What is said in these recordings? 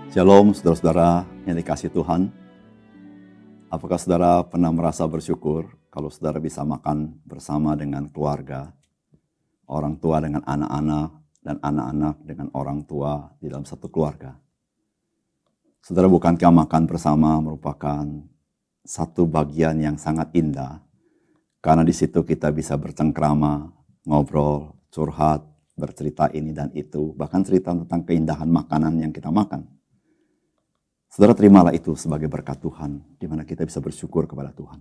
Shalom saudara-saudara yang dikasihi Tuhan. Apakah saudara pernah merasa bersyukur kalau saudara bisa makan bersama dengan keluarga, orang tua dengan anak-anak, dan anak-anak dengan orang tua di dalam satu keluarga? Saudara, bukankah makan bersama merupakan satu bagian yang sangat indah? Karena di situ kita bisa bercengkrama, ngobrol, curhat, bercerita ini dan itu, bahkan cerita tentang keindahan makanan yang kita makan. Saudara, terimalah itu sebagai berkat Tuhan, di mana kita bisa bersyukur kepada Tuhan.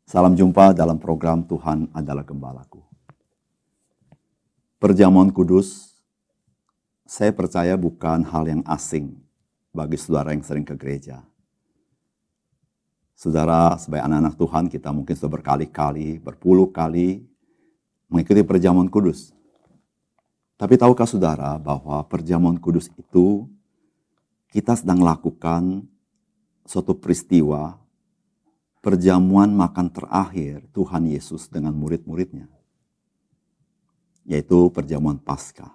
Salam jumpa dalam program Tuhan Adalah Gembalaku. Perjamuan kudus, saya percaya bukan hal yang asing bagi saudara yang sering ke gereja. Saudara, sebagai anak-anak Tuhan, kita mungkin sudah berkali-kali, berpuluh kali mengikuti perjamuan kudus. Tapi tahukah saudara bahwa perjamuan kudus itu kita sedang lakukan suatu peristiwa perjamuan makan terakhir Tuhan Yesus dengan murid-muridnya, yaitu perjamuan Paskah.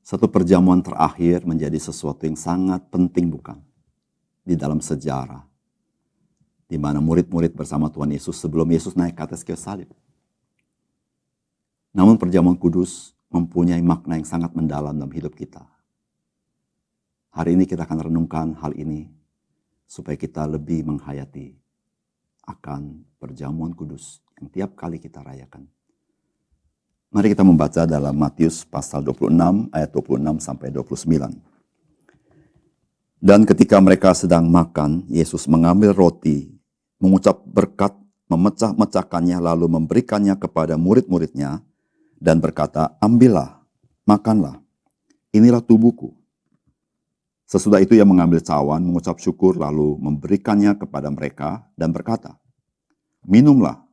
Satu perjamuan terakhir menjadi sesuatu yang sangat penting, bukan? Di dalam sejarah, di mana murid-murid bersama Tuhan Yesus sebelum Yesus naik ke atas kayu salib. Namun perjamuan kudus mempunyai makna yang sangat mendalam dalam hidup kita. Hari ini kita akan renungkan hal ini supaya kita lebih menghayati akan perjamuan kudus yang tiap kali kita rayakan. Mari kita membaca dalam Matius pasal 26 ayat 26 sampai 29. Dan ketika mereka sedang makan, Yesus mengambil roti, mengucap berkat, memecah-mecahkannya lalu memberikannya kepada murid-muridnya dan berkata, "Ambillah, makanlah, inilah tubuhku." Sesudah itu ia mengambil cawan, mengucap syukur, lalu memberikannya kepada mereka dan berkata, "Minumlah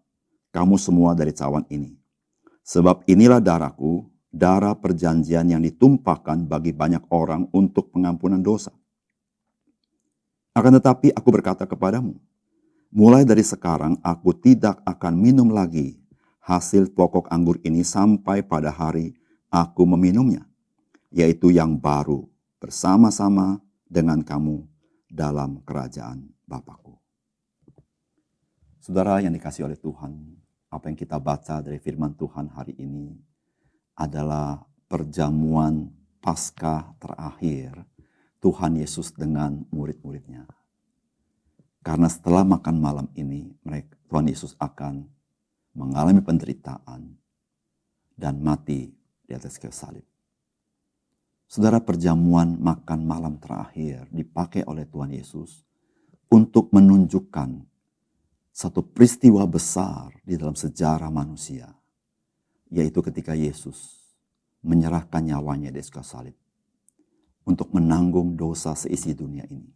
kamu semua dari cawan ini. Sebab inilah darahku, darah perjanjian yang ditumpahkan bagi banyak orang untuk pengampunan dosa. Akan tetapi aku berkata kepadamu, mulai dari sekarang aku tidak akan minum lagi hasil pokok anggur ini sampai pada hari aku meminumnya, yaitu yang baru bersama-sama dengan kamu dalam kerajaan Bapakku." Saudara yang dikasihi oleh Tuhan, apa yang kita baca dari firman Tuhan hari ini adalah perjamuan Paskah terakhir Tuhan Yesus dengan murid-muridnya. Karena setelah makan malam ini, Tuhan Yesus akan mengalami penderitaan dan mati di atas kayu salib. Saudara, perjamuan makan malam terakhir dipakai oleh Tuhan Yesus untuk menunjukkan satu peristiwa besar di dalam sejarah manusia, yaitu ketika Yesus menyerahkan nyawanya di atas kayu salib untuk menanggung dosa seisi dunia ini.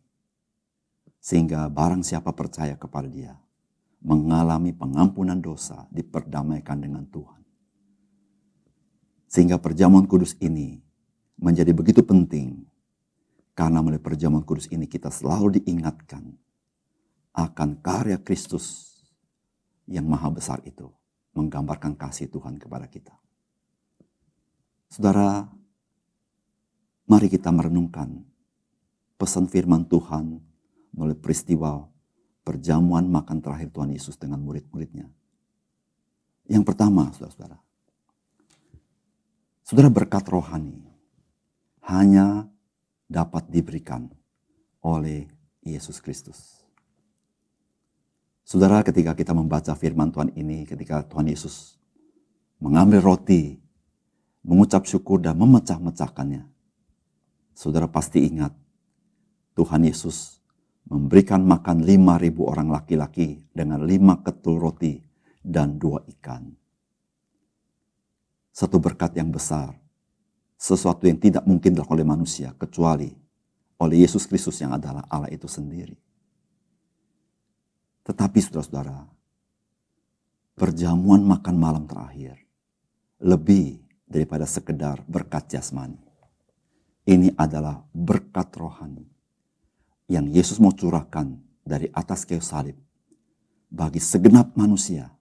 Sehingga barang siapa percaya kepada Dia, mengalami pengampunan dosa, diperdamaikan dengan Tuhan. Sehingga perjamuan kudus ini menjadi begitu penting, karena melalui perjamuan kudus ini kita selalu diingatkan akan karya Kristus yang maha besar itu, menggambarkan kasih Tuhan kepada kita. Saudara, mari kita merenungkan pesan firman Tuhan melalui peristiwa perjamuan makan terakhir Tuhan Yesus dengan murid-muridnya. Yang pertama, saudara, berkat rohani hanya dapat diberikan oleh Yesus Kristus. Saudara, ketika kita membaca firman Tuhan ini, ketika Tuhan Yesus mengambil roti, mengucap syukur dan memecah-mecahkannya, saudara pasti ingat Tuhan Yesus memberikan makan 5.000 orang laki-laki dengan 5 ketul roti dan 2 ikan. Satu berkat yang besar, sesuatu yang tidak mungkin dilakukan oleh manusia kecuali oleh Yesus Kristus yang adalah Allah itu sendiri. Tetapi saudara-saudara, perjamuan makan malam terakhir lebih daripada sekedar berkat jasmani. Ini adalah berkat rohani yang Yesus mau curahkan dari atas kayu salib bagi segenap manusia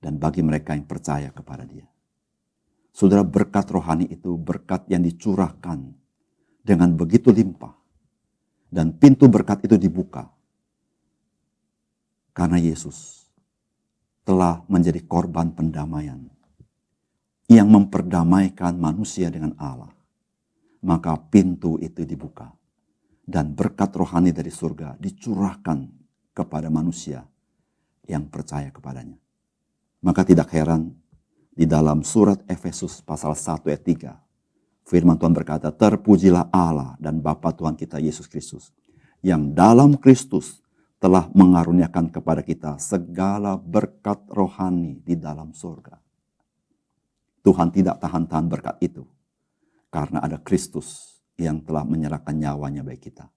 dan bagi mereka yang percaya kepada Dia. Saudara, berkat rohani itu berkat yang dicurahkan dengan begitu limpah. Dan pintu berkat itu dibuka karena Yesus telah menjadi korban pendamaian yang memperdamaikan manusia dengan Allah. Maka pintu itu dibuka dan berkat rohani dari surga dicurahkan kepada manusia yang percaya kepadanya. Maka tidak heran di dalam surat Efesus pasal 1 ayat 3, firman Tuhan berkata, terpujilah Allah dan Bapa Tuhan kita Yesus Kristus, yang dalam Kristus telah mengaruniakan kepada kita segala berkat rohani di dalam surga. Tuhan tidak tahan-tahan berkat itu, karena ada Kristus yang telah menyerahkan nyawanya bagi kita.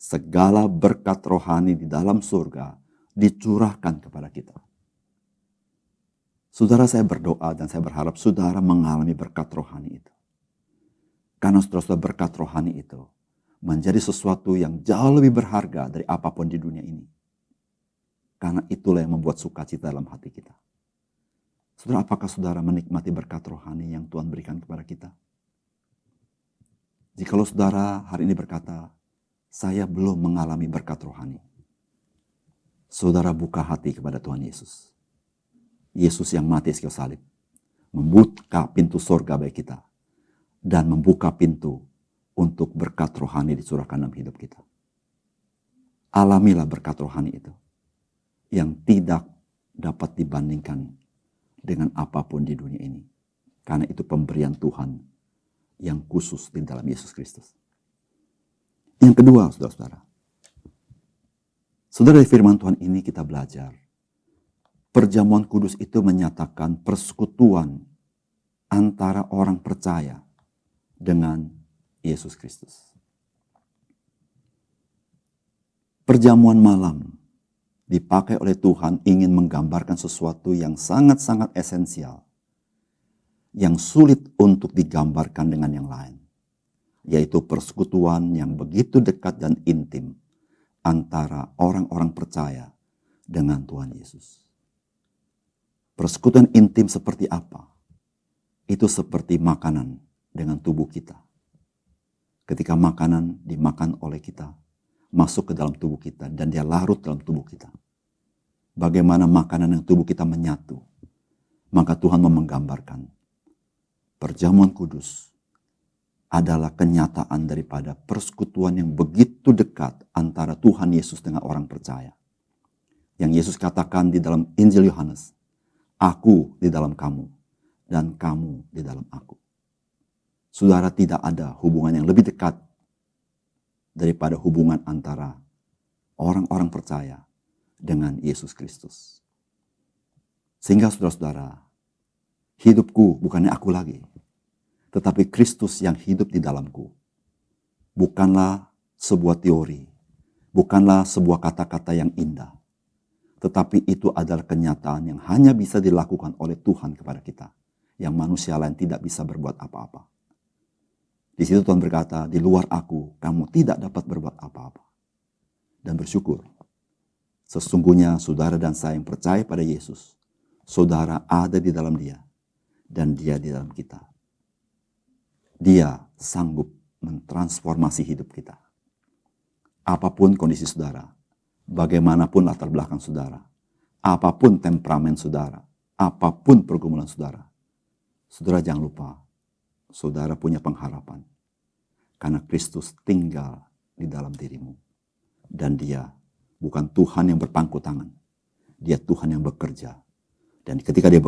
Segala berkat rohani di dalam surga dicurahkan kepada kita. Saudara, saya berdoa dan saya berharap saudara mengalami berkat rohani itu. Karena saudara berkat rohani itu menjadi sesuatu yang jauh lebih berharga dari apapun di dunia ini. Karena itulah yang membuat sukacita dalam hati kita. Saudara, apakah saudara menikmati berkat rohani yang Tuhan berikan kepada kita? Jikalau saudara hari ini berkata, saya belum mengalami berkat rohani. Saudara buka hati kepada Tuhan Yesus. Yesus yang mati di kayu salib. Membuka pintu surga bagi kita. Dan membuka pintu untuk berkat rohani dicurahkan dalam hidup kita. Alamilah berkat rohani itu. Yang tidak dapat dibandingkan dengan apapun di dunia ini. Karena itu pemberian Tuhan yang khusus di dalam Yesus Kristus. Yang kedua, saudara-saudara. Saudara, dari firman Tuhan ini kita belajar. Perjamuan kudus itu menyatakan persekutuan antara orang percaya dengan Yesus Kristus. Perjamuan malam dipakai oleh Tuhan ingin menggambarkan sesuatu yang sangat-sangat esensial, yang sulit untuk digambarkan dengan yang lain, yaitu persekutuan yang begitu dekat dan intim antara orang-orang percaya dengan Tuhan Yesus. Persekutuan intim seperti apa? Itu seperti makanan dengan tubuh kita. Ketika makanan dimakan oleh kita, masuk ke dalam tubuh kita dan dia larut dalam tubuh kita. Bagaimana makanan yang tubuh kita menyatu. Maka Tuhan mau menggambarkan perjamuan kudus adalah kenyataan daripada persekutuan yang begitu dekat antara Tuhan Yesus dengan orang percaya. Yang Yesus katakan di dalam Injil Yohanes, aku di dalam kamu dan kamu di dalam aku. Saudara, tidak ada hubungan yang lebih dekat daripada hubungan antara orang-orang percaya dengan Yesus Kristus. Sehingga saudara-saudara, hidupku bukannya aku lagi, tetapi Kristus yang hidup di dalamku. Bukanlah sebuah teori, bukanlah sebuah kata-kata yang indah, tetapi itu adalah kenyataan yang hanya bisa dilakukan oleh Tuhan kepada kita, yang manusia lain tidak bisa berbuat apa-apa. Di situ Tuhan berkata, di luar aku, kamu tidak dapat berbuat apa-apa. Dan bersyukur, sesungguhnya saudara dan saya yang percaya pada Yesus, saudara ada di dalam dia, dan dia di dalam kita. Dia sanggup mentransformasi hidup kita. Apapun kondisi saudara, bagaimanapun latar belakang saudara, apapun temperamen saudara, apapun pergumulan saudara, saudara jangan lupa, saudara punya pengharapan. Karena Kristus tinggal di dalam dirimu. Dan dia bukan Tuhan yang berpangku tangan. Dia Tuhan yang bekerja. Dan ketika dia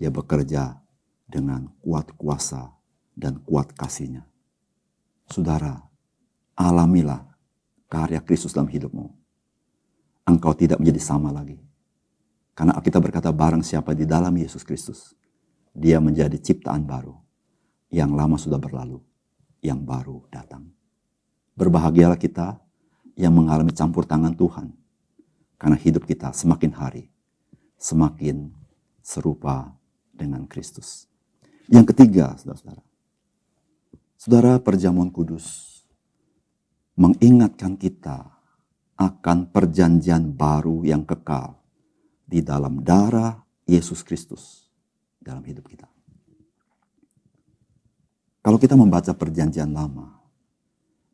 bekerja dengan kuat kuasa dan kuat kasih-Nya. Saudara, alamilah karya Kristus dalam hidupmu. Engkau tidak menjadi sama lagi. Karena kita berkata barang siapa di dalam Yesus Kristus, dia menjadi ciptaan baru. Yang lama sudah berlalu, yang baru datang. Berbahagialah kita yang mengalami campur tangan Tuhan. Karena hidup kita semakin hari, semakin serupa dengan Kristus. Yang ketiga, saudara-saudara. Saudara, perjamuan kudus mengingatkan kita akan perjanjian baru yang kekal di dalam darah Yesus Kristus dalam hidup kita. Kalau kita membaca perjanjian lama,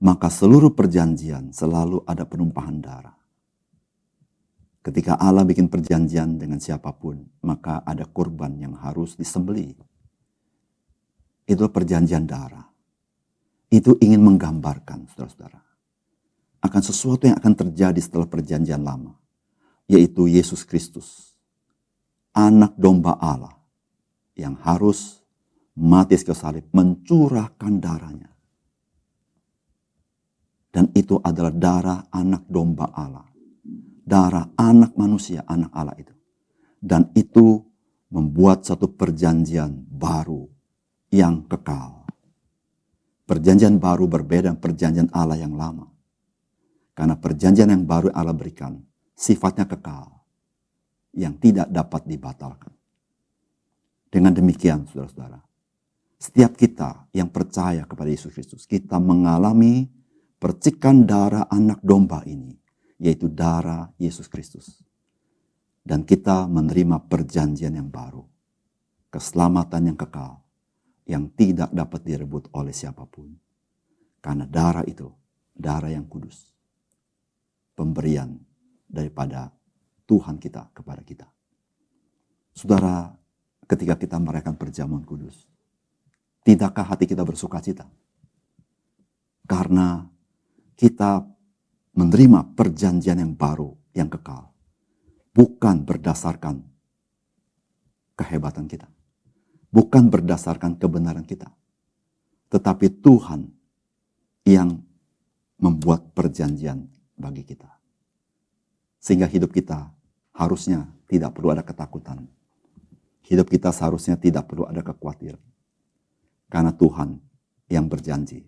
maka seluruh perjanjian selalu ada penumpahan darah. Ketika Allah bikin perjanjian dengan siapapun, maka ada korban yang harus disembelih. Itu perjanjian darah. Itu ingin menggambarkan, saudara-saudara, akan sesuatu yang akan terjadi setelah perjanjian lama, yaitu Yesus Kristus, anak domba Allah, yang harus mati ke salib, mencurahkan darahnya. Dan itu adalah darah anak domba Allah. Darah anak manusia, anak Allah itu. Dan itu membuat satu perjanjian baru yang kekal. Perjanjian baru berbeda dengan perjanjian Allah yang lama. Karena perjanjian yang baru Allah berikan sifatnya kekal, yang tidak dapat dibatalkan. Dengan demikian, saudara-saudara, setiap kita yang percaya kepada Yesus Kristus, kita mengalami percikan darah anak domba ini, yaitu darah Yesus Kristus. Dan kita menerima perjanjian yang baru, keselamatan yang kekal, yang tidak dapat direbut oleh siapapun. Karena darah itu, darah yang kudus. Pemberian daripada Tuhan kita kepada kita. Saudara, ketika kita merayakan perjamuan kudus, tidakkah hati kita bersuka cita? Karena kita menerima perjanjian yang baru, yang kekal. Bukan berdasarkan kehebatan kita. Bukan berdasarkan kebenaran kita. Tetapi Tuhan yang membuat perjanjian bagi kita. Sehingga hidup kita harusnya tidak perlu ada ketakutan. Hidup kita seharusnya tidak perlu ada kekhawatiran. Karena Tuhan yang berjanji,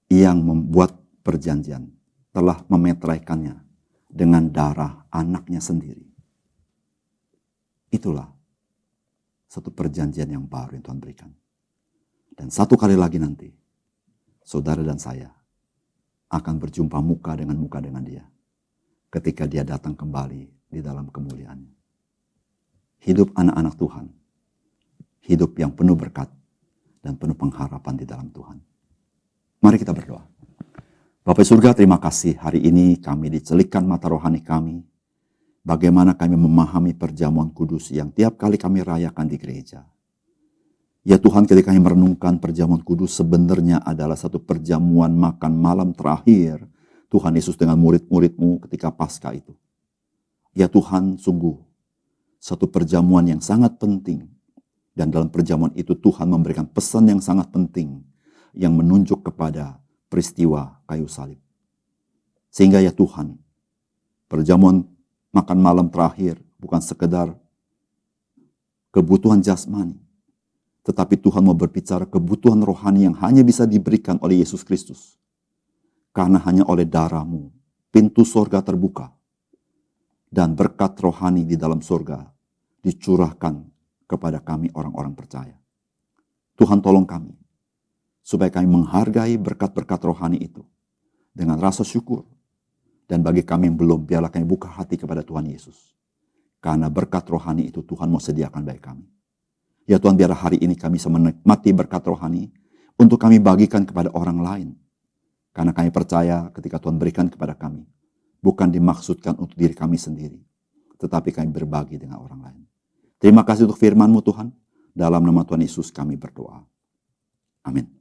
yang membuat perjanjian, telah memeteraikannya dengan darah anaknya sendiri. Itulah satu perjanjian yang baru yang Tuhan berikan. Dan satu kali lagi nanti, saudara dan saya akan berjumpa muka dengan dia. Ketika dia datang kembali di dalam kemuliaannya. Hidup anak-anak Tuhan. Hidup yang penuh berkat dan penuh pengharapan di dalam Tuhan. Mari kita berdoa. Bapa surga, terima kasih hari ini kami dicelikkan mata rohani kami. Bagaimana kami memahami perjamuan kudus yang tiap kali kami rayakan di gereja. Ya Tuhan, ketika kami merenungkan perjamuan kudus sebenarnya adalah satu perjamuan makan malam terakhir Tuhan Yesus dengan murid-murid-Mu ketika Paskah itu. Ya Tuhan, sungguh satu perjamuan yang sangat penting. Dan dalam perjamuan itu Tuhan memberikan pesan yang sangat penting yang menunjuk kepada peristiwa kayu salib. Sehingga ya Tuhan, perjamuan makan malam terakhir bukan sekedar kebutuhan jasmani, tetapi Tuhan mau berbicara kebutuhan rohani yang hanya bisa diberikan oleh Yesus Kristus. Karena hanya oleh darah-Mu, pintu surga terbuka. Dan berkat rohani di dalam surga dicurahkan kepada kami orang-orang percaya. Tuhan tolong kami, supaya kami menghargai berkat-berkat rohani itu dengan rasa syukur. Dan bagi kami yang belum, biarlah kami buka hati kepada Tuhan Yesus. Karena berkat rohani itu Tuhan mau sediakan bagi kami. Ya Tuhan, biarlah hari ini kami bisa menikmati berkat rohani untuk kami bagikan kepada orang lain. Karena kami percaya ketika Tuhan berikan kepada kami, bukan dimaksudkan untuk diri kami sendiri, tetapi kami berbagi dengan orang lain. Terima kasih untuk firman-Mu Tuhan. Dalam nama Tuhan Yesus kami berdoa. Amin.